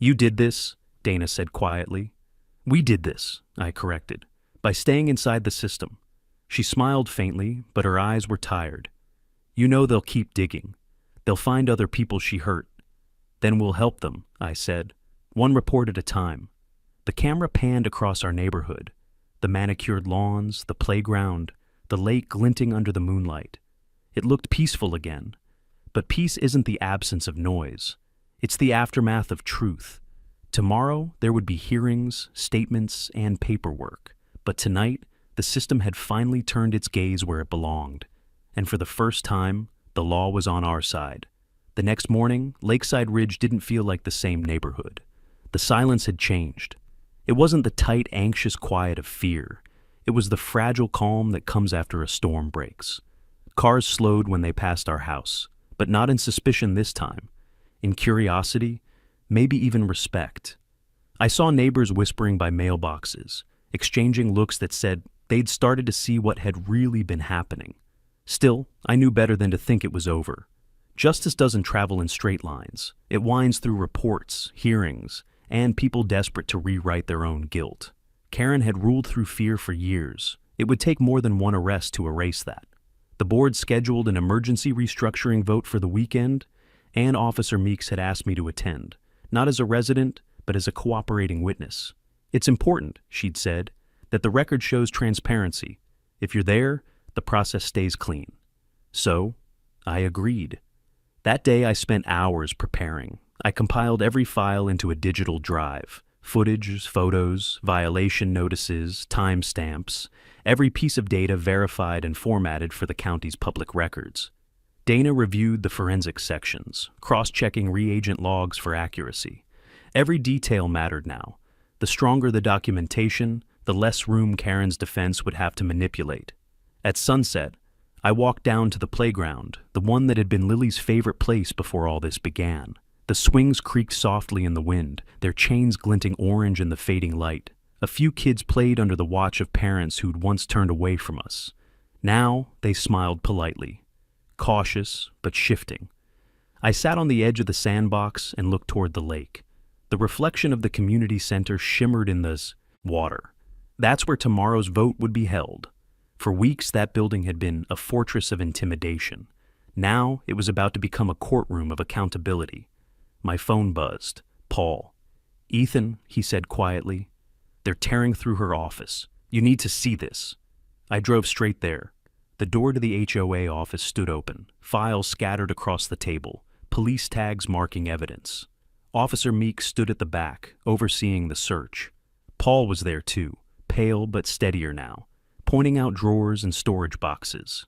You did this, Dana said quietly. We did this, I corrected, by staying inside the system. She smiled faintly, but her eyes were tired. You know they'll keep digging. They'll find other people she hurt. Then we'll help them, I said, one report at a time. The camera panned across our neighborhood, the manicured lawns, the playground, the lake glinting under the moonlight. It looked peaceful again. But peace isn't the absence of noise. It's the aftermath of truth. Tomorrow, there would be hearings, statements, and paperwork. But tonight, the system had finally turned its gaze where it belonged. And for the first time, the law was on our side. The next morning, Lakeside Ridge didn't feel like the same neighborhood. The silence had changed. It wasn't the tight, anxious quiet of fear. It was the fragile calm that comes after a storm breaks. Cars slowed when they passed our house. But not in suspicion this time. In curiosity, maybe even respect. I saw neighbors whispering by mailboxes, exchanging looks that said they'd started to see what had really been happening. Still, I knew better than to think it was over. Justice doesn't travel in straight lines. It winds through reports, hearings, and people desperate to rewrite their own guilt. Karen had ruled through fear for years. It would take more than one arrest to erase that. The board scheduled an emergency restructuring vote for the weekend, and Officer Meeks had asked me to attend, not as a resident, but as a cooperating witness. It's important, she'd said, that the record shows transparency. If you're there, the process stays clean. So, I agreed. That day I spent hours preparing. I compiled every file into a digital drive. Footage, photos, violation notices, timestamps, every piece of data verified and formatted for the county's public records. Dana reviewed the forensic sections, cross-checking reagent logs for accuracy. Every detail mattered now. The stronger the documentation, the less room Karen's defense would have to manipulate. At sunset, I walked down to the playground, the one that had been Lily's favorite place before all this began. The swings creaked softly in the wind, their chains glinting orange in the fading light. A few kids played under the watch of parents who'd once turned away from us. Now they smiled politely, cautious but shifting. I sat on the edge of the sandbox and looked toward the lake. The reflection of the community center shimmered in the water. That's where tomorrow's vote would be held. For weeks, that building had been a fortress of intimidation. Now it was about to become a courtroom of accountability. My phone buzzed. Paul. Ethan, he said quietly. They're tearing through her office. You need to see this. I drove straight there. The door to the HOA office stood open, files scattered across the table, police tags marking evidence. Officer Meeks stood at the back, overseeing the search. Paul was there too, pale but steadier now, pointing out drawers and storage boxes.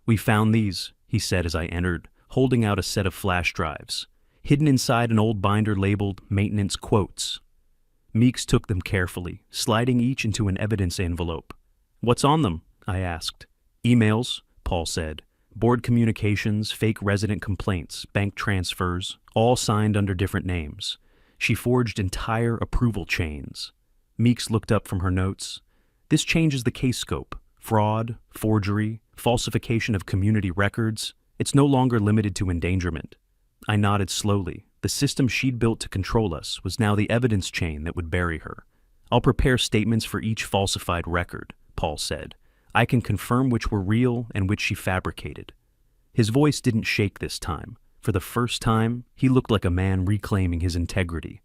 We found these, he said as I entered, holding out a set of flash drives. Hidden inside an old binder labeled Maintenance Quotes. Meeks took them carefully, sliding each into an evidence envelope. What's on them? I asked. Emails, Paul said. Board communications, fake resident complaints, bank transfers, all signed under different names. She forged entire approval chains. Meeks looked up from her notes. This changes the case scope. Fraud, forgery, falsification of community records. It's no longer limited to endangerment. I nodded slowly. The system she'd built to control us was now the evidence chain that would bury her. I'll prepare statements for each falsified record, Paul said. I can confirm which were real and which she fabricated. His voice didn't shake this time. For the first time, he looked like a man reclaiming his integrity.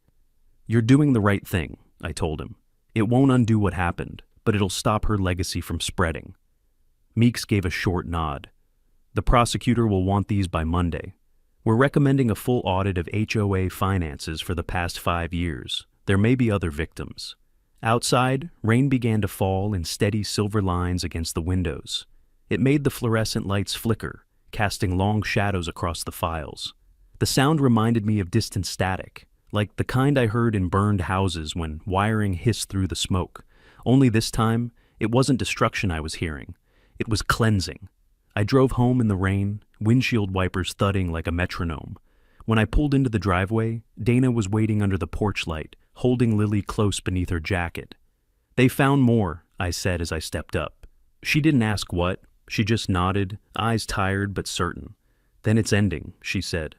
You're doing the right thing, I told him. It won't undo what happened, but it'll stop her legacy from spreading. Meeks gave a short nod. The prosecutor will want these by Monday. We're recommending a full audit of HOA finances for the past 5 years. There may be other victims. Outside, rain began to fall in steady silver lines against the windows. It made the fluorescent lights flicker, casting long shadows across the files. The sound reminded me of distant static, like the kind I heard in burned houses when wiring hissed through the smoke. Only this time, it wasn't destruction I was hearing. It was cleansing. I drove home in the rain, windshield wipers thudding like a metronome. When I pulled into the driveway, Dana was waiting under the porch light, holding Lily close beneath her jacket. They found more, I said as I stepped up. She didn't ask what. She just nodded, eyes tired but certain. Then it's ending, she said.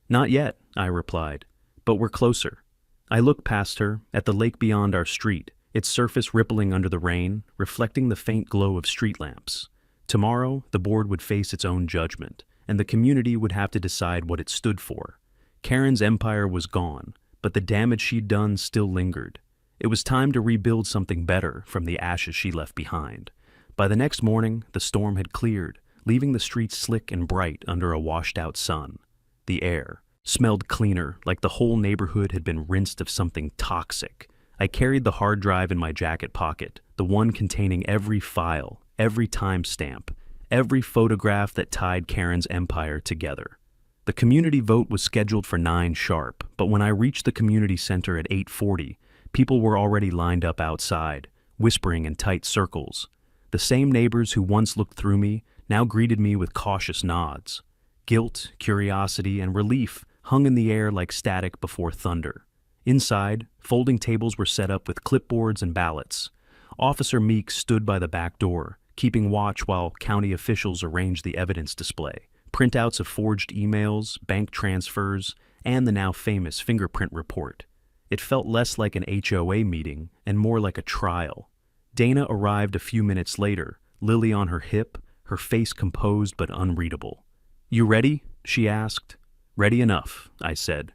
Not yet, I replied, but we're closer. I looked past her, at the lake beyond our street, its surface rippling under the rain, reflecting the faint glow of street lamps. Tomorrow, the board would face its own judgment, and the community would have to decide what it stood for. Karen's empire was gone, but the damage she'd done still lingered. It was time to rebuild something better from the ashes she left behind. By the next morning, the storm had cleared, leaving the streets slick and bright under a washed-out sun. The air smelled cleaner, like the whole neighborhood had been rinsed of something toxic. I carried the hard drive in my jacket pocket, the one containing every file, every timestamp, every photograph that tied Karen's empire together. The community vote was scheduled for 9 sharp, but when I reached the community center at 8:40, people were already lined up outside, whispering in tight circles. The same neighbors who once looked through me now greeted me with cautious nods. Guilt, curiosity, and relief hung in the air like static before thunder. Inside, folding tables were set up with clipboards and ballots. Officer Meeks stood by the back door, keeping watch while county officials arranged the evidence display. Printouts of forged emails, bank transfers, and the now famous fingerprint report. It felt less like an HOA meeting and more like a trial. Dana arrived a few minutes later, Lily on her hip, her face composed but unreadable. "You ready?" she asked. "Ready enough," I said.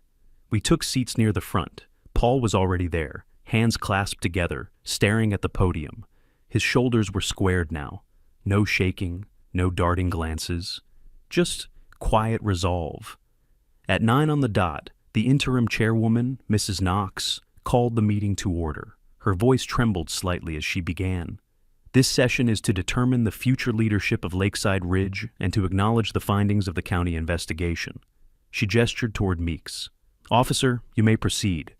We took seats near the front. Paul was already there, hands clasped together, staring at the podium. His shoulders were squared now. No shaking, no darting glances. Just quiet resolve. At 9 on the dot, the interim chairwoman, Mrs. Knox, called the meeting to order. Her voice trembled slightly as she began. This session is to determine the future leadership of Lakeside Ridge and to acknowledge the findings of the county investigation. She gestured toward Meeks. "Officer, you may proceed."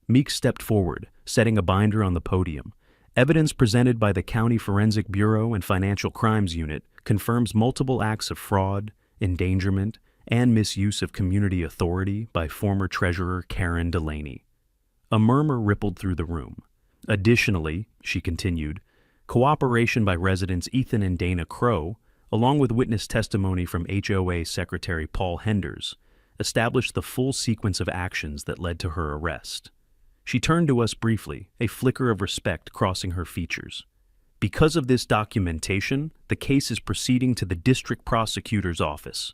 Meeks stepped forward, setting a binder on the podium. Evidence presented by the County Forensic Bureau and Financial Crimes Unit confirms multiple acts of fraud, endangerment, and misuse of community authority by former Treasurer Karen Delaney. A murmur rippled through the room. Additionally, she continued, cooperation by residents Ethan and Dana Crow, along with witness testimony from HOA Secretary Paul Henders, established the full sequence of actions that led to her arrest. She turned to us briefly, a flicker of respect crossing her features. Because of this documentation, the case is proceeding to the district prosecutor's office.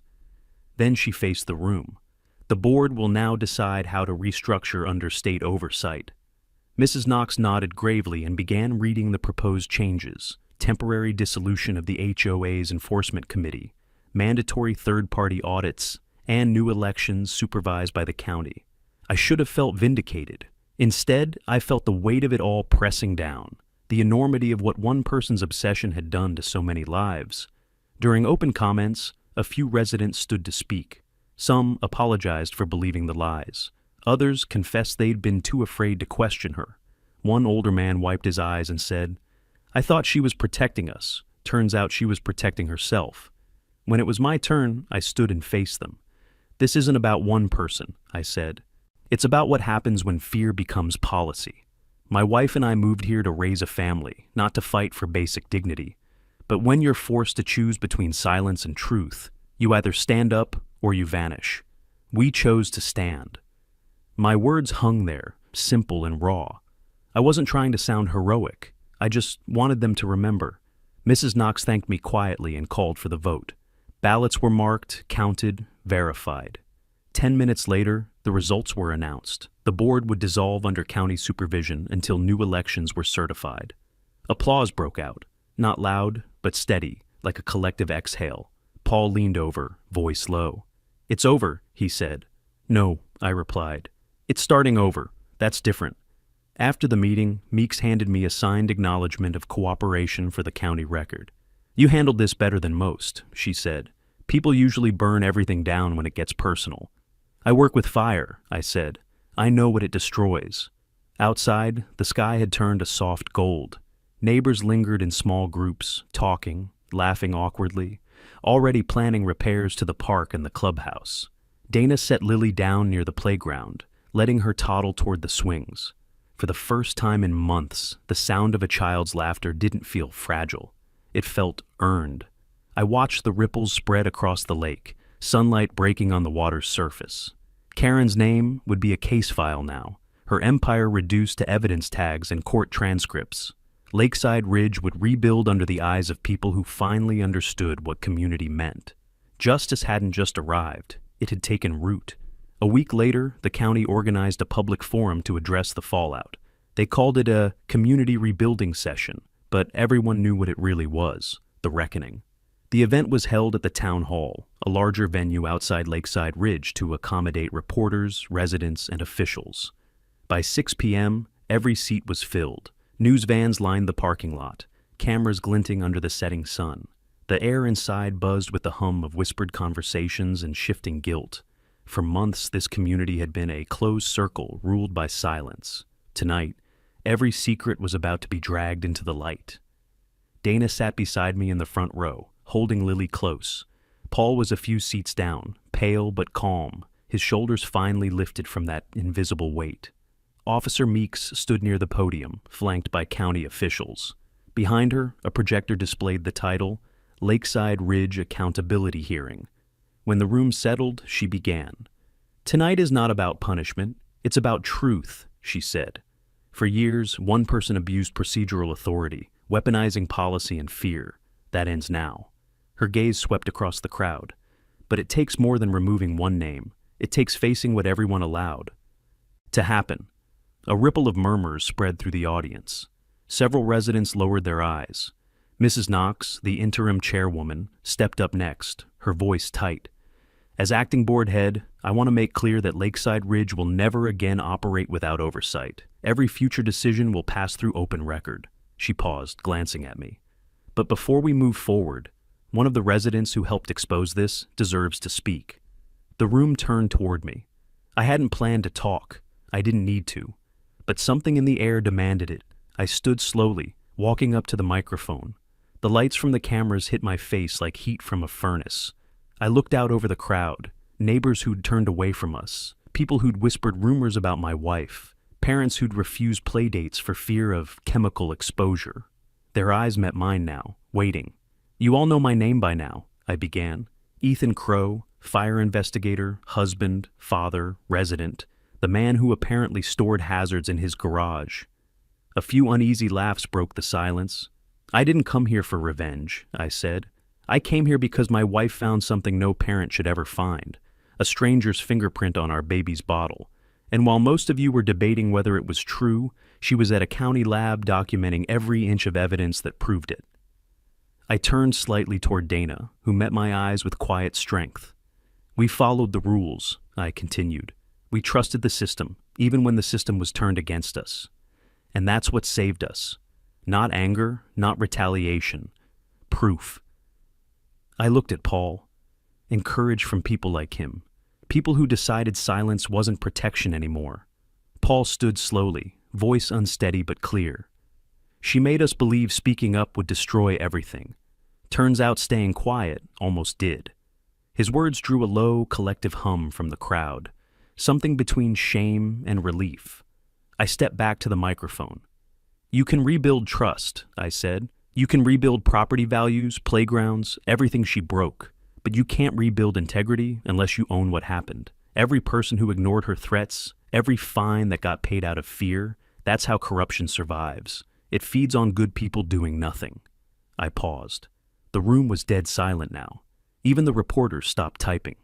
Then she faced the room. The board will now decide how to restructure under state oversight. Mrs. Knox nodded gravely and began reading the proposed changes: temporary dissolution of the HOA's enforcement committee, mandatory third-party audits, and new elections supervised by the county. I should have felt vindicated. Instead, I felt the weight of it all pressing down, the enormity of what one person's obsession had done to so many lives. During open comments, a few residents stood to speak. Some apologized for believing the lies. Others confessed they'd been too afraid to question her. One older man wiped his eyes and said, "I thought she was protecting us. Turns out she was protecting herself." When it was my turn, I stood and faced them. "This isn't about one person," I said. "It's about what happens when fear becomes policy." My wife and I moved here to raise a family, not to fight for basic dignity. But when you're forced to choose between silence and truth, you either stand up or you vanish. We chose to stand. My words hung there, simple and raw. I wasn't trying to sound heroic. I just wanted them to remember. Mrs. Knox thanked me quietly and called for the vote. Ballots were marked, counted, verified. 10 minutes later, the results were announced. The board would dissolve under county supervision until new elections were certified. Applause broke out, not loud, but steady, like a collective exhale. Paul leaned over, voice low. "It's over," he said. "No," I replied. "It's starting over. That's different." After the meeting, Meeks handed me a signed acknowledgement of cooperation for the county record. "You handled this better than most," she said. "People usually burn everything down when it gets personal." "I work with fire," I said. "I know what it destroys." Outside, the sky had turned a soft gold. Neighbors lingered in small groups, talking, laughing awkwardly, already planning repairs to the park and the clubhouse. Dana set Lily down near the playground, letting her toddle toward the swings. For the first time in months, the sound of a child's laughter didn't feel fragile. It felt earned. I watched the ripples spread across the lake, sunlight breaking on the water's surface. Karen's name would be a case file now, her empire reduced to evidence tags and court transcripts. Lakeside Ridge would rebuild under the eyes of people who finally understood what community meant. Justice hadn't just arrived, it had taken root. A week later, the county organized a public forum to address the fallout. They called it a community rebuilding session, but everyone knew what it really was, the reckoning. The event was held at the town hall, a larger venue outside Lakeside Ridge to accommodate reporters, residents, and officials. By 6 p.m., every seat was filled. News vans lined the parking lot, cameras glinting under the setting sun. The air inside buzzed with the hum of whispered conversations and shifting guilt. For months, this community had been a closed circle ruled by silence. Tonight, every secret was about to be dragged into the light. Dana sat beside me in the front row, holding Lily close. Paul was a few seats down, pale but calm, his shoulders finely lifted from that invisible weight. Officer Meeks stood near the podium, flanked by county officials. Behind her, a projector displayed the title, Lakeside Ridge Accountability Hearing. When the room settled, she began. "Tonight is not about punishment, it's about truth," she said. For years, one person abused procedural authority, weaponizing policy and fear. That ends now. Her gaze swept across the crowd. But it takes more than removing one name. It takes facing what everyone allowed to happen. A ripple of murmurs spread through the audience. Several residents lowered their eyes. Mrs. Knox, the interim chairwoman, stepped up next, her voice tight. "As acting board head, I want to make clear that Lakeside Ridge will never again operate without oversight. Every future decision will pass through open record." She paused, glancing at me. "But before we move forward, one of the residents who helped expose this deserves to speak." The room turned toward me. I hadn't planned to talk. I didn't need to. But something in the air demanded it. I stood slowly, walking up to the microphone. The lights from the cameras hit my face like heat from a furnace. I looked out over the crowd, neighbors who'd turned away from us, people who'd whispered rumors about my wife, parents who'd refused playdates for fear of chemical exposure. Their eyes met mine now, waiting. "You all know my name by now," I began. Ethan Crow, fire investigator, husband, father, resident, the man who apparently stored hazards in his garage. A few uneasy laughs broke the silence. "I didn't come here for revenge," I said. "I came here because my wife found something no parent should ever find, a stranger's fingerprint on our baby's bottle. And while most of you were debating whether it was true, she was at a county lab documenting every inch of evidence that proved it." I turned slightly toward Dana, who met my eyes with quiet strength. "We followed the rules," I continued. "We trusted the system, even when the system was turned against us. And that's what saved us. Not anger, not retaliation. Proof." I looked at Paul. Encouraged from people like him. People who decided silence wasn't protection anymore. Paul stood slowly, voice unsteady but clear. "She made us believe speaking up would destroy everything. Turns out staying quiet almost did." His words drew a low, collective hum from the crowd, something between shame and relief. I stepped back to the microphone. You can rebuild trust, I said. You can rebuild property values, playgrounds, everything she broke. But you can't rebuild integrity unless you own what happened. Every person who ignored her threats, every fine that got paid out of fear, that's how corruption survives. It feeds on good people doing nothing. I paused. The room was dead silent now. Even the reporters stopped typing.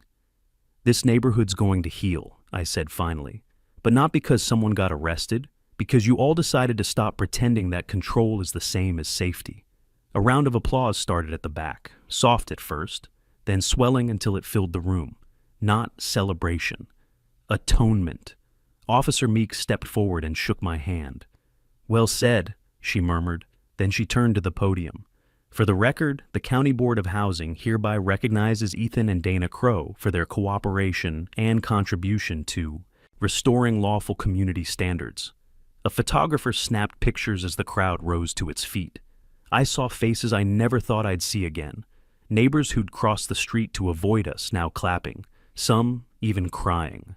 This neighborhood's going to heal, I said finally. But not because someone got arrested, because you all decided to stop pretending that control is the same as safety. A round of applause started at the back, soft at first, then swelling until it filled the room. Not celebration. Atonement. Officer Meek stepped forward and shook my hand. Well said, she murmured. Then she turned to the podium. For the record, the County Board of Housing hereby recognizes Ethan and Dana Crow for their cooperation and contribution to restoring lawful community standards. A photographer snapped pictures as the crowd rose to its feet. I saw faces I never thought I'd see again. Neighbors who'd crossed the street to avoid us now clapping, some even crying.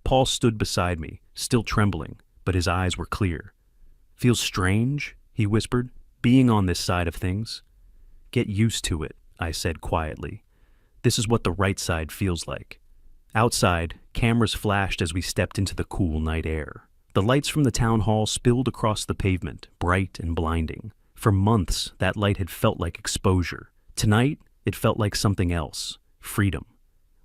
Paul stood beside me, still trembling, but his eyes were clear. Feels strange, he whispered, being on this side of things. Get used to it, I said quietly. This is what the right side feels like. Outside, cameras flashed as we stepped into the cool night air. The lights from the town hall spilled across the pavement, bright and blinding. For months, that light had felt like exposure. Tonight, it felt like something else, freedom.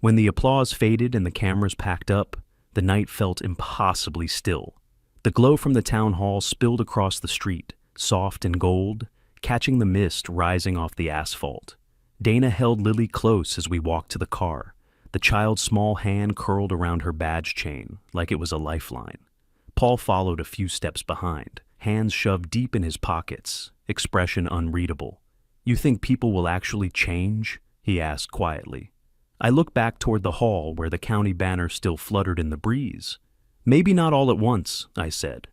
When the applause faded and the cameras packed up, the night felt impossibly still. The glow from the town hall spilled across the street, soft and gold, catching the mist rising off the asphalt. Dana held Lily close as we walked to the car, the child's small hand curled around her badge chain like it was a lifeline. Paul followed a few steps behind, hands shoved deep in his pockets, expression unreadable. You think people will actually change? He asked quietly. I looked back toward the hall where the county banner still fluttered in the breeze. Maybe not all at once, I said.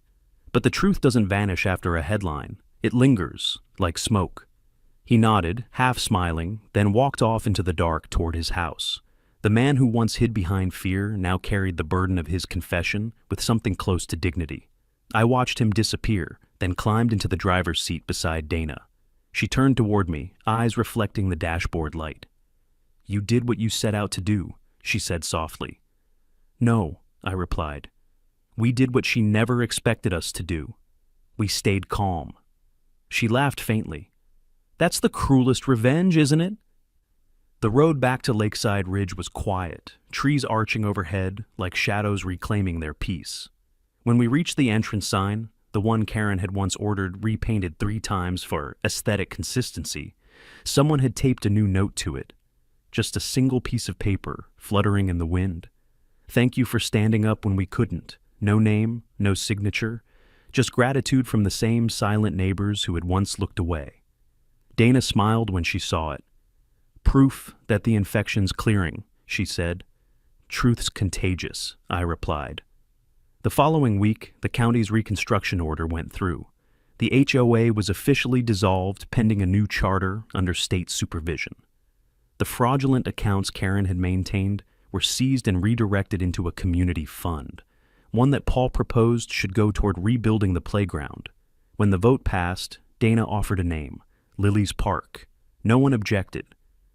But the truth doesn't vanish after a headline. It lingers, like smoke. He nodded, half smiling, then walked off into the dark toward his house. The man who once hid behind fear now carried the burden of his confession with something close to dignity. I watched him disappear, then climbed into the driver's seat beside Dana. She turned toward me, eyes reflecting the dashboard light. You did what you set out to do, she said softly. No, I replied. We did what she never expected us to do. We stayed calm. She laughed faintly. That's the cruelest revenge, isn't it? The road back to Lakeside Ridge was quiet, trees arching overhead like shadows reclaiming their peace. When we reached the entrance sign, the one Karen had once ordered repainted 3 times for aesthetic consistency, someone had taped a new note to it. Just a single piece of paper fluttering in the wind. Thank you for standing up when we couldn't. No name, no signature, just gratitude from the same silent neighbors who had once looked away. Dana smiled when she saw it. Proof that the infection's clearing, she said. Truth's contagious, I replied. The following week, the county's reconstruction order went through. The HOA was officially dissolved pending a new charter under state supervision. The fraudulent accounts Karen had maintained were seized and redirected into a community fund, one that Paul proposed should go toward rebuilding the playground. When the vote passed, Dana offered a name, Lily's Park. No one objected.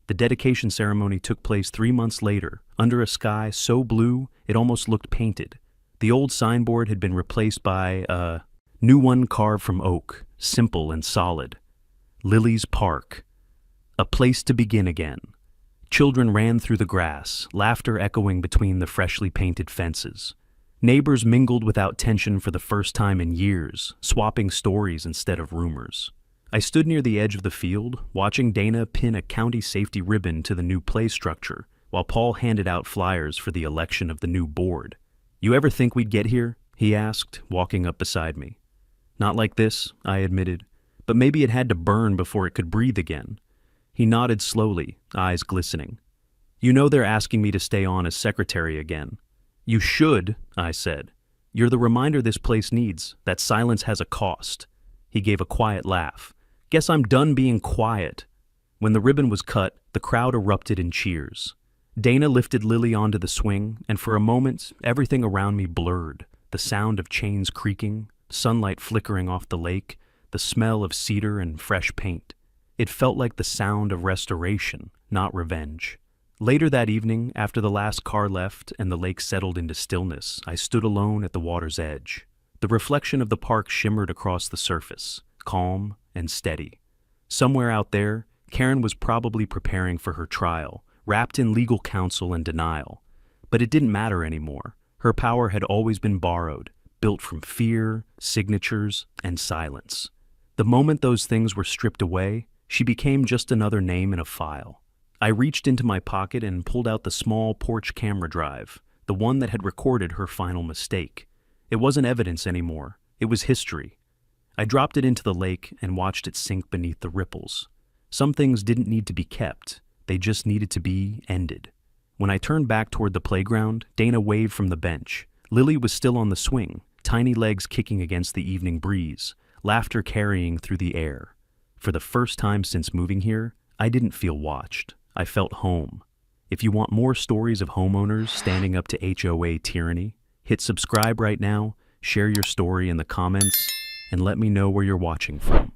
The dedication ceremony took place 3 months later, under a sky so blue it almost looked painted. The old signboard had been replaced by a new one carved from oak, simple and solid. Lily's Park. A place to begin again. Children ran through the grass, laughter echoing between the freshly painted fences. Neighbors mingled without tension for the first time in years, swapping stories instead of rumors. I stood near the edge of the field, watching Dana pin a county safety ribbon to the new play structure, while Paul handed out flyers for the election of the new board. You ever think we'd get here? He asked, walking up beside me. Not like this, I admitted, but maybe it had to burn before it could breathe again. He nodded slowly, eyes glistening. You know they're asking me to stay on as secretary again. You should, I said. You're the reminder this place needs, that silence has a cost. He gave a quiet laugh. Guess I'm done being quiet. When the ribbon was cut, the crowd erupted in cheers. Dana lifted Lily onto the swing, and for a moment, everything around me blurred. the sound of chains creaking, sunlight flickering off the lake, the smell of cedar and fresh paint. It felt like the sound of restoration, not revenge. Later that evening, after the last car left and the lake settled into stillness, I stood alone at the water's edge. The reflection of the park shimmered across the surface, calm and steady. Somewhere out there, Karen was probably preparing for her trial, wrapped in legal counsel and denial. But it didn't matter anymore. Her power had always been borrowed, built from fear, signatures, and silence. The moment those things were stripped away, she became just another name in a file. I reached into my pocket and pulled out the small porch camera drive, the one that had recorded her final mistake. It wasn't evidence anymore. It was history. I dropped it into the lake and watched it sink beneath the ripples. Some things didn't need to be kept. They just needed to be ended. When I turned back toward the playground, Dana waved from the bench. Lily was still on the swing, tiny legs kicking against the evening breeze, laughter carrying through the air. For the first time since moving here, I didn't feel watched. I felt home. If you want more stories of homeowners standing up to HOA tyranny, hit subscribe right now, share your story in the comments, and let me know where you're watching from.